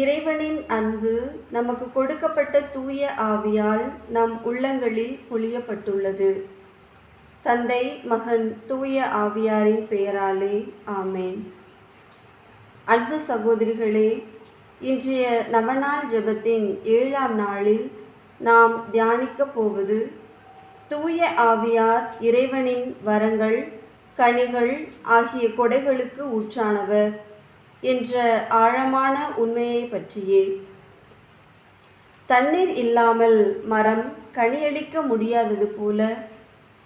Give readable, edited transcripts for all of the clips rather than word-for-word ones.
இறைவனின் அன்பு நமக்கு கொடுக்கப்பட்ட தூய ஆவியால் நம் உள்ளங்களில் பொழியப்பட்டுள்ளது. தந்தை, மகன், தூய ஆவியாரின் பெயராலே ஆமேன். அன்பு சகோதரிகளே, இன்றைய நவநாள் ஜெபத்தின் 7ஆம் நாளில் நாம் தியானிக்கப் போவது தூய ஆவியார் இறைவனின் வரங்கள், கனிகள் ஆகிய கொடைகளுக்கு ஊற்றானவர் என்ற ஆழமான உண்மையை பற்றியே. தண்ணீர் இல்லாமல் மரம் கனியளிக்க முடியாதது போல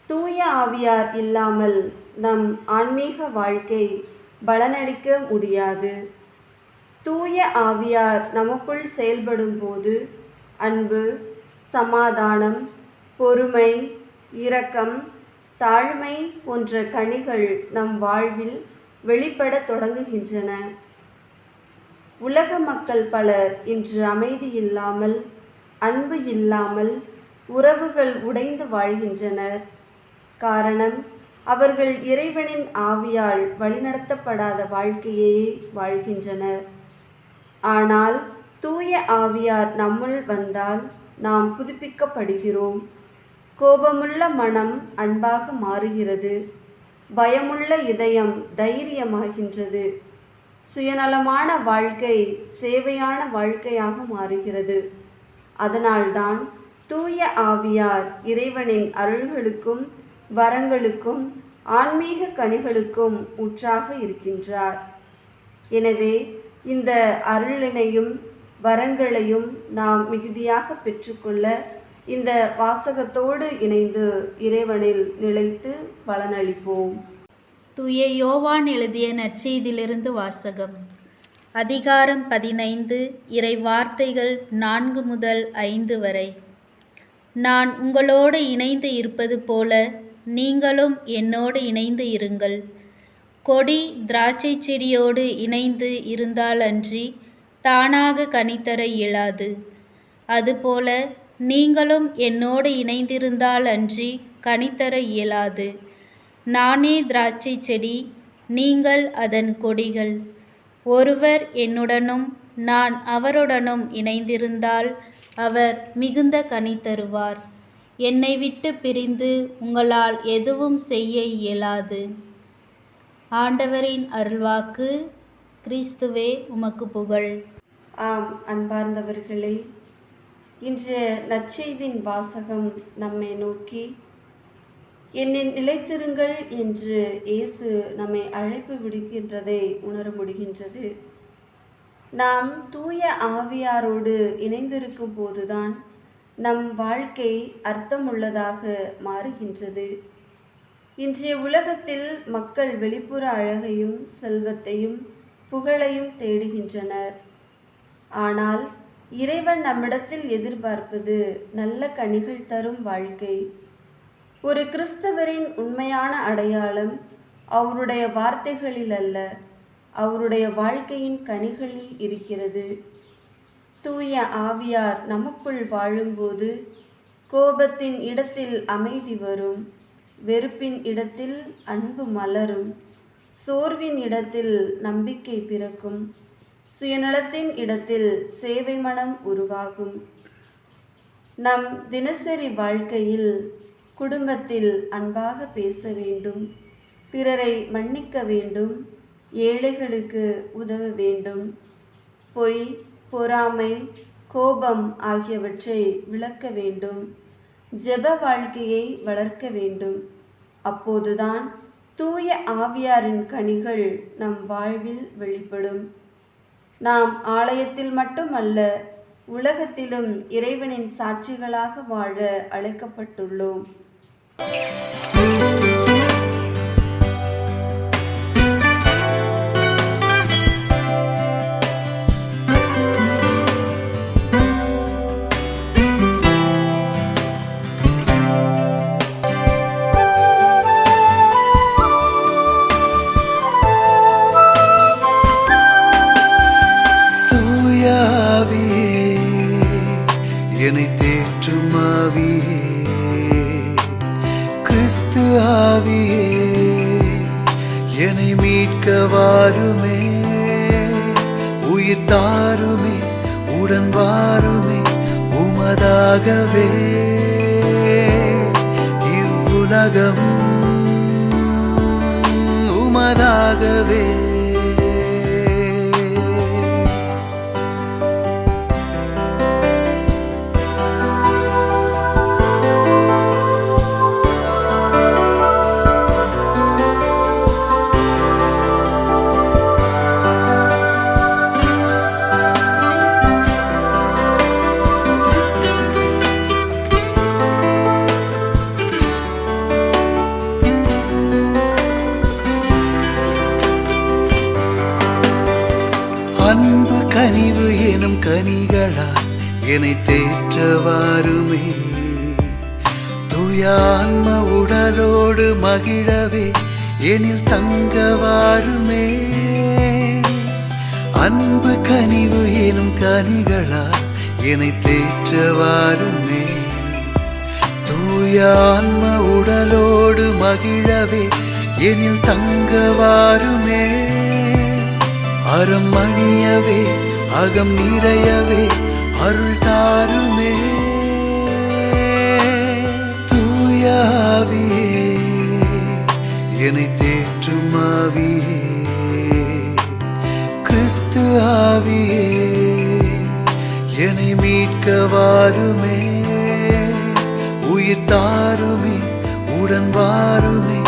தூய ஆவியார் இல்லாமல் நம் ஆன்மீக வாழ்க்கை பலனளிக்க முடியாது. தூய ஆவியார் நமக்குள் செயல்படும் போது அன்பு, சமாதானம், பொறுமை, இரக்கம், தாழ்மை போன்ற கனிகள் நம் வாழ்வில் வெளிப்பட தொடங்குகின்றன. உலக மக்கள் பலர் இன்று அமைதி இல்லாமல், அன்பு இல்லாமல், உறவுகள் உடைந்து வாழ்கின்றனர். காரணம், அவர்கள் இறைவனின் ஆவியால் வழிநடத்தப்படாத வாழ்க்கையே வாழ்கின்றனர். ஆனால் தூய ஆவியார் நம்முள் வந்தால் நாம் புதுப்பிக்கப்படுகிறோம். கோபமுள்ள மனம் அன்பாக மாறுகிறது. பயமுள்ள இதயம் தைரியமாகின்றது. சுயநலமான வாழ்க்கை சேவையான வாழ்க்கையாக மாறுகிறது. அதனால்தான் தூய ஆவியார் இறைவனின் அருள்களுக்கும் வரங்களுக்கும் ஆன்மீக கனிகளுக்கும் ஊற்றாக இருக்கின்றார். எனவே இந்த அருளினையும் வரங்களையும் நாம் மிகுதியாக பெற்றுக்கொள்ள இந்த வாசகத்தோடு இணைந்து இறைவனில் நிலைத்து பலனளிப்போம். தூய யோவான் எழுதிய நற்செய்தியிலிருந்து வாசகம். அதிகாரம் 15, இறை வார்த்தைகள் 4 முதல் 5 வரை. நான் உங்களோடு இணைந்து இருப்பது போல நீங்களும் என்னோடு இணைந்து இருங்கள். கொடி திராட்சை செடியோடு இணைந்து இருந்தாலன்றி தானாக கனிதர இயலாது. அதுபோல நீங்களும் என்னோடு இணைந்திருந்தால் அன்றி கனிதர இயலாது. நானே திராட்சை செடி, நீங்கள் அதன் கொடிகள். ஒருவர் என்னுடனும் நான் அவருடனும் இணைந்திருந்தால் அவர் மிகுந்த கனி தருவார். என்னை விட்டு பிரிந்து உங்களால் எதுவும் செய்ய இயலாது. ஆண்டவரின் அருள்வாக்கு. கிறிஸ்துவே உமக்கு புகழ். ஆம், அன்பார்ந்தவர்களே, இன்றைய நற்செய்தியின் வாசகம் நம்மை நோக்கி என்னில் நிலைத்திருங்கள் என்று இயேசு நம்மை அழைப்பு விடுக்கின்றதை உணர முடிகின்றது. நாம் தூய ஆவியாரோடு இணைந்திருக்கும் போதுதான் நம் வாழ்க்கை அர்த்தமுள்ளதாக மாறுகின்றது. இன்றைய உலகத்தில் மக்கள் வெளிப்புற அழகையும் செல்வத்தையும் புகழையும் தேடுகின்றனர். ஆனால் இறைவன் நம்மிடத்தில் எதிர்பார்ப்பது நல்ல கனிகள் தரும் வாழ்க்கை. ஒரு கிறிஸ்தவரின் உண்மையான அடையாளம் அவருடைய வார்த்தைகளில் அல்ல, அவருடைய வாழ்க்கையின் கனிகளில் இருக்கிறது. தூய ஆவியார் நமக்குள் வாழும்போது கோபத்தின் இடத்தில் அமைதி வரும், வெறுப்பின் இடத்தில் அன்பு மலரும், சோர்வின் இடத்தில் நம்பிக்கை பிறக்கும், சுயநலத்தின் இடத்தில் சேவை மனம் உருவாகும். நம் தினசரி வாழ்க்கையில் குடும்பத்தில் அன்பாக பேச வேண்டும், பிறரை மன்னிக்க வேண்டும், ஏழைகளுக்கு உதவ வேண்டும், பொய், பொறாமை, கோபம் ஆகியவற்றை விளக்க வேண்டும், ஜெப வாழ்க்கையை வளர்க்க வேண்டும். அப்போதுதான் தூய ஆவியாரின் கனிகள் நம் வாழ்வில் வெளிப்படும். நாம் ஆலயத்தில் மட்டுமல்ல, உலகத்திலும் இறைவனின் சாட்சிகளாக வாழ அழைக்கப்பட்டுள்ளோம். என்னை தேற்றும் ஆவியே, கிறிஸ்து ஆவியே, என்னை மீட்க வாருமே. உயிர் தாருமே உடன் வாருமே உமதாகவே இவ்வுலகம் உமதாகவே. அன்பு கனிவு எனும் கனிகளால் என்னை தேற்றவாருமே தூய ஆன்ம உடலோடு மகிழவே எனில் தங்கவாருமே. அன்பு கனிவு எனும் கனிகளால் என்னை தேற்றவாருமே தூய ஆன்ம உடலோடு மகிழவே எனில் தங்கவாருமே. அறம் அணியவே அகம் நிறையவே அருள் தாருமே தூய ஆவியே என்னை தேற்றும் ஆவியே கிறிஸ்து ஆவியே என்னை மீட்க வாருமே உயிர் தாருமே உடன் வாருமே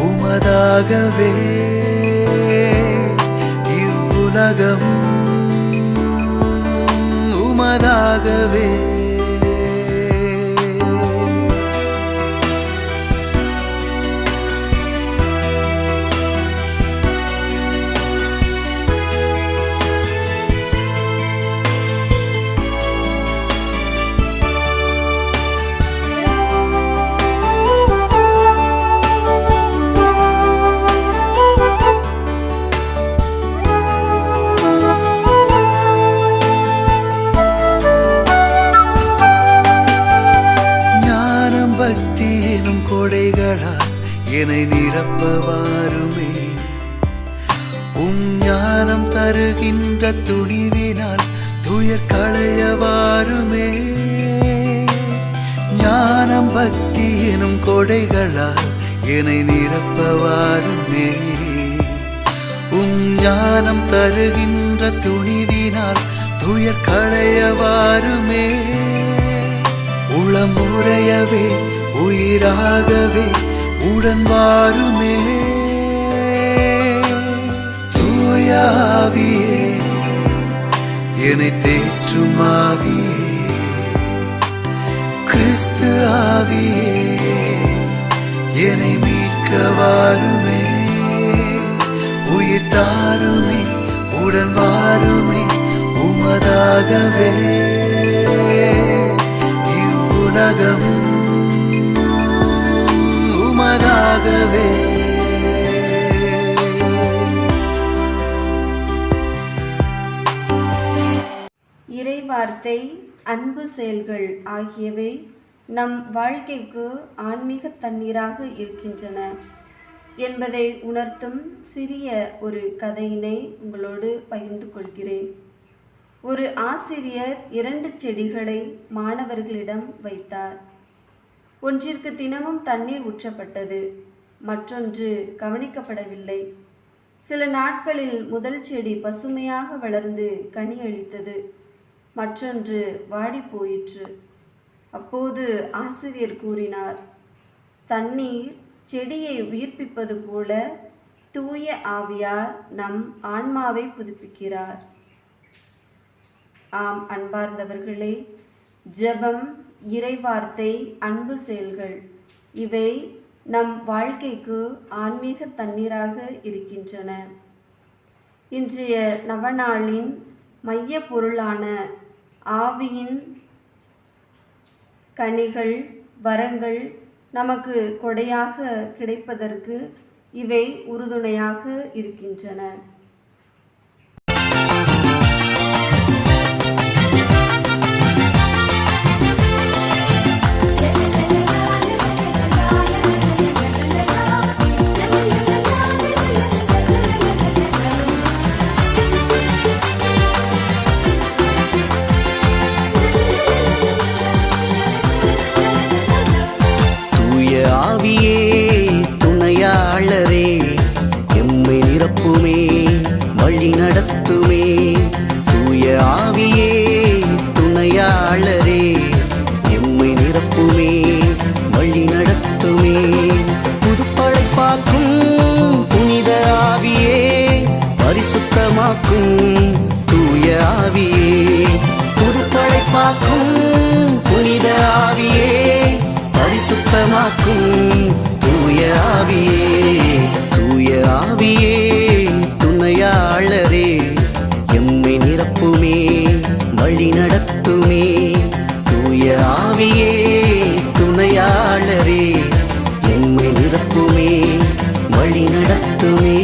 உமதாகவே உலகம் உமதாகவே. என்னை நிரப்பவாருமே ஞானம் தருகின்ற துணிவினால் துயர் களையவாருமே. ஞானம் பக்தி எனும் கொடைகளால் என்னை நிரப்பவாருமே ஞானம் தருகின்ற துணிவினால் துயர் களையவாருமே. உளமுறையவே உயிராகவே உடன் வாருமே தூய ஆவியே என்னை தேற்றும் ஆவியே கிறிஸ்து ஆவியே என்னை மீட்க வாருமே உயிர் தாருமே உடன் வாருமே உமதாகவே இவ்வுலகம் உமதாகவே. இறைவார்த்தை அன்பு செயல்கள் ஆகியவை நம் வாழ்க்கைக்கு ஆன்மீக தண்ணீராக இருக்கின்றன என்பதை உணர்த்தும் சிறிய ஒரு கதையினை உங்களோடு பகிர்ந்து கொள்கிறேன். ஒரு ஆசிரியர் 2 செடிகளை மாணவர்களிடம் வைத்தார். ஒன்றிற்கு தினமும் தண்ணீர் ஊற்றப்பட்டது, மற்றொன்று கவனிக்கப்படவில்லை. சில நாட்களில் முதல் செடி பசுமையாக வளர்ந்து கனி அளித்தது, மற்றொன்று வாடி போயிற்று. அப்போது ஆசிரியர் கூறினார், தண்ணீர் செடியை உயிர்ப்பிப்பது போல தூய ஆவியார் நம் ஆன்மாவை புதுப்பிக்கிறார். ஆம் அன்பார்ந்தவர்களே, ஜெபம், இறைவார்த்தை, அன்பு செயல்கள் இவை நம் வாழ்க்கைக்கு ஆன்மீக தண்ணீராக இருக்கின்றன. இன்றைய நவநாளின் மைய பொருளான ஆவியின் கனிகள், வரங்கள் நமக்கு கொடையாக கிடைப்பதற்கு இவை உறுதுணையாக இருக்கின்றன. பரிசுத்தமாக்கும் தூய ஆவியே, புதுப்படைப்பாக்கும் புனித ஆவியே, பரிசுத்தமாக்கும் தூய ஆவியே, தூய ஆவியே துணையாளரே, எம்மை நிரப்புமே வழி நடத்துமே, தூய ஆவியே துணையாளரே, எம்மை நிரப்புமே வழி நடத்துமே.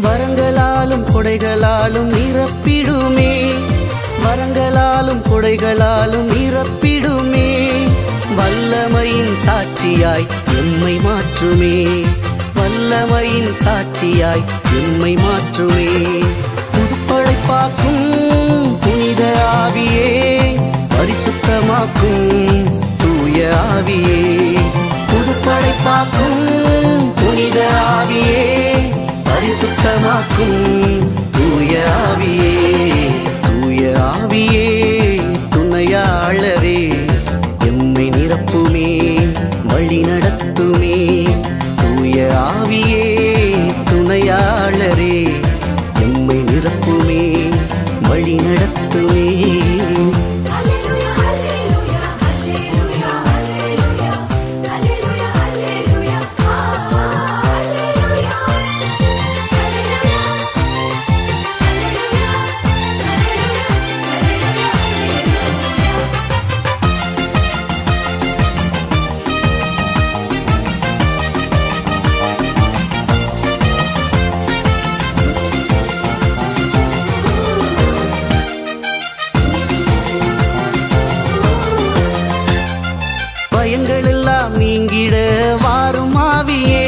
வரங்களாலும் கொடைகளாலும் நிரப்பிடுமே, வரங்களாலும் கொடைகளாலும் நிரப்பிடுமே, வல்லமையின் சாட்சியாய் எம்மை மாற்றுமே, வல்லமையின் சாட்சியாய் எம்மை மாற்றுமே, புதுப்படைப்பாக்கும் புனித ஆவியே, பரிசுத்தமாக்கும் தூய ஆவியே, புதுப்படைப்பாக்கும் புனித ஆவியே, பரிசுத்தமாக்கும் தூய ஆவியே, தூய ஆவியே துணையாளரே, எம்மை நிரப்புமே வழி நடத்துமே, தூய ஆவியே துணையாளரே, எம்மை நிரப்புமே வழி நடத்துமே. பயங்களெல்லாம் நீங்கிட வாரும் ஆவியே,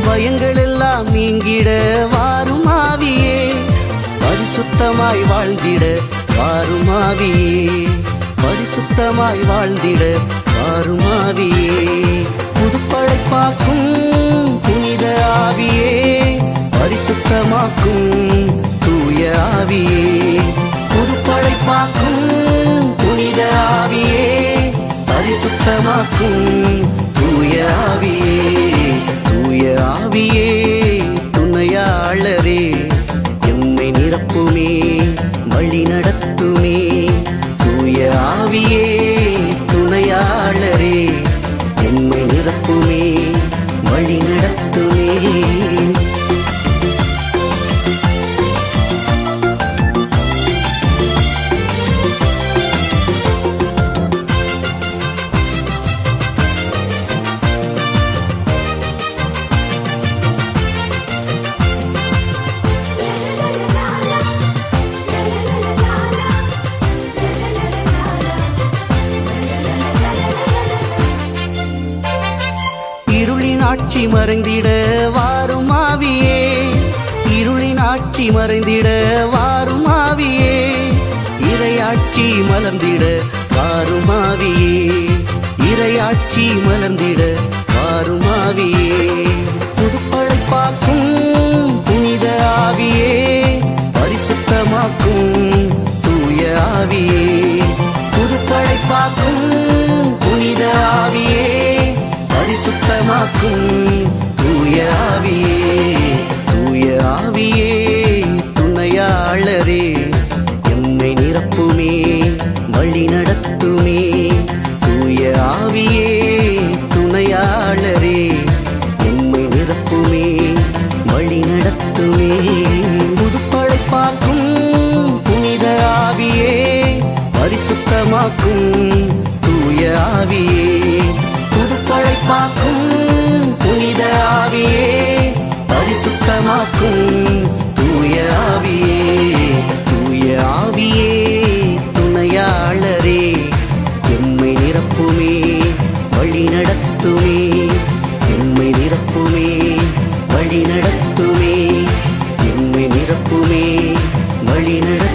பயங்களெல்லாம் நீங்கிட வாரும் ஆவியே, பரிசுத்தமாய் வாழ்ந்திட வாரும் ஆவியே, பரிசுத்தமாய் வாழ்ந்திட வாரும் ஆவியே, புதுப்படைப்பாக்கும் புனித ஆவியே, பரிசுத்தமாக்கும் தூய ஆவியே, புதுப்படைப்பாக்கும் புனித ஆவியே, பரிசுத்தமாக்கும் தூய ஆவியே, தூய ஆவியே துணையாளரே, எம்மை நிரப்புமே வழி நடத்துமே, தூய ஆவியே துணையாளரே, எம்மை நிரப்புமே வழி நடத்துமே. ஆட்சி மறைந்திட வாரும் ஆவியே, இருளின் ஆட்சி மறைந்திட வாரும் ஆவியே, இறையாட்சி மலர்ந்திட வாரும் ஆவியே, இறையாட்சி மலர்ந்திட வாரும் ஆவியே, புதுப்படைப்பாக்கும் புனித ஆவியே, பரிசுத்தமாக்கும் தூய ஆவியே, புதுப்படைப்பாக்கும் புனித ஆவியே, பரிசுத்தமாக்கும் தூய ஆவியே, தூய ஆவியே துணையாளரே, எம்மை நிரப்புமே வழி நடத்துமே, தூய ஆவியே துணையாளரே, எம்மை நிரப்புமே வழி நடத்துமே, புதுப்படைப்பாக்கும் புனித ஆவியே, பரிசுத்தமாக்கும் தூய ஆவியே, புதுப்படைப்பாக்கும் புனித ஆவியே, பரிசுத்தமாக்கும் தூய ஆவியே, தூய ஆவியே துணையாளரே, எம்மை நிரப்புமே வழி நடத்துமே, எம்மை நிரப்புமே வழி நடத்துமே, எம்மை நிரப்புமே வழி நடத்துமே.